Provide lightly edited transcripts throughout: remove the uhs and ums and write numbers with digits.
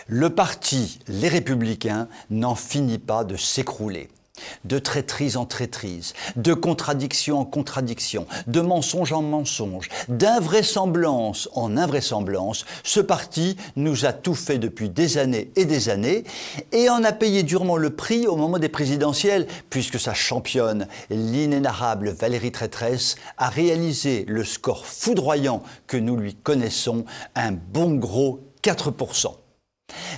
Le parti Les Républicains n'en finit pas de s'écrouler. De traîtrise en traîtrise, de contradiction en contradiction, de mensonge en mensonge, d'invraisemblance en invraisemblance, ce parti nous a tout fait depuis des années et en a payé durement le prix au moment des présidentielles, puisque sa championne, l'inénarrable Valérie Pécresse, a réalisé le score foudroyant que nous lui connaissons, un bon gros 4%.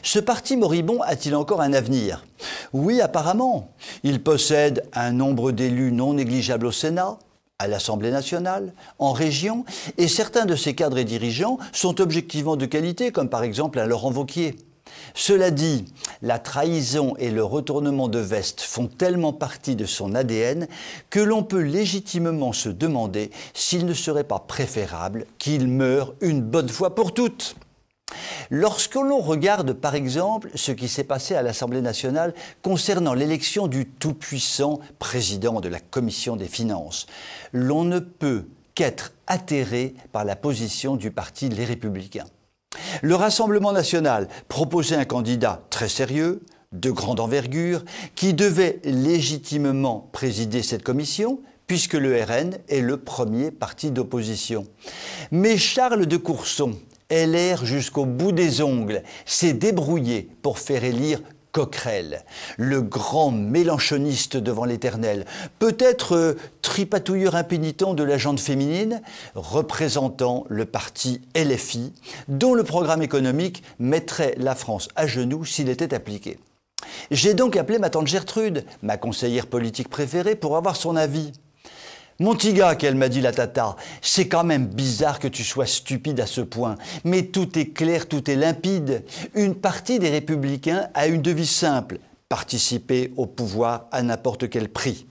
Ce parti moribond a-t-il encore un avenir? Oui, apparemment. Il possède un nombre d'élus non négligeable au Sénat, à l'Assemblée nationale, en région, et certains de ses cadres et dirigeants sont objectivement de qualité, comme par exemple un Laurent Wauquiez. Cela dit, la trahison et le retournement de veste font tellement partie de son ADN que l'on peut légitimement se demander s'il ne serait pas préférable qu'il meure une bonne fois pour toutes. Lorsque l'on regarde par exemple ce qui s'est passé à l'Assemblée nationale concernant l'élection du tout-puissant président de la Commission des finances, l'on ne peut qu'être atterré par la position du parti Les Républicains. Le Rassemblement national proposait un candidat très sérieux, de grande envergure, qui devait légitimement présider cette commission, puisque le RN est le premier parti d'opposition. Mais Charles de Courson, LR jusqu'au bout des ongles, s'est débrouillé pour faire élire Coquerel, le grand mélenchoniste devant l'éternel, peut-être tripatouilleur impénitent de la gente féminine, représentant le parti LFI, dont le programme économique mettrait la France à genoux s'il était appliqué. J'ai donc appelé ma tante Gertrude, ma conseillère politique préférée, pour avoir son avis. Mon petit gars, qu'elle m'a dit la tata, c'est quand même bizarre que tu sois stupide à ce point. Mais tout est clair, tout est limpide. Une partie des Républicains a une devise simple, participer au pouvoir à n'importe quel prix.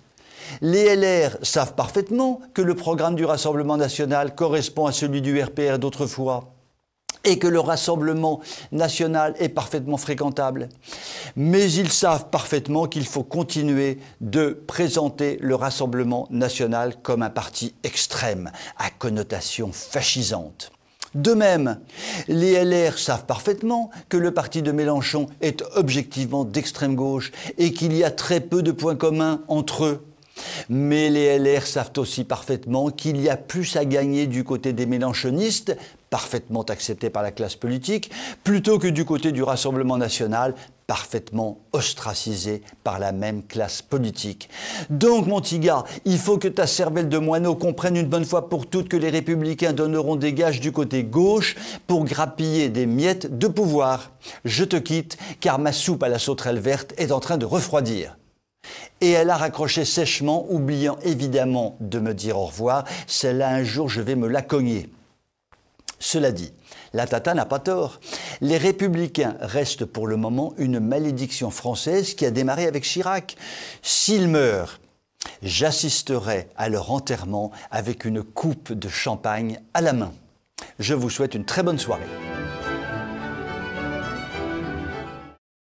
Les LR savent parfaitement que le programme du Rassemblement national correspond à celui du RPR d'autrefois, et que le Rassemblement national est parfaitement fréquentable. Mais ils savent parfaitement qu'il faut continuer de présenter le Rassemblement national comme un parti extrême, à connotation fascisante. De même, les LR savent parfaitement que le parti de Mélenchon est objectivement d'extrême gauche et qu'il y a très peu de points communs entre eux. Mais les LR savent aussi parfaitement qu'il y a plus à gagner du côté des mélenchonistes, parfaitement acceptés par la classe politique, plutôt que du côté du Rassemblement national, parfaitement ostracisé par la même classe politique. Donc, mon petit gars, il faut que ta cervelle de moineau comprenne une bonne fois pour toutes que les Républicains donneront des gages du côté gauche pour grappiller des miettes de pouvoir. Je te quitte, car ma soupe à la sauterelle verte est en train de refroidir. Et elle a raccroché sèchement, oubliant évidemment de me dire au revoir. Celle-là, un jour, je vais me la cogner. Cela dit, la tata n'a pas tort. Les Républicains restent pour le moment une malédiction française qui a démarré avec Chirac. S'ils meurent, j'assisterai à leur enterrement avec une coupe de champagne à la main. Je vous souhaite une très bonne soirée.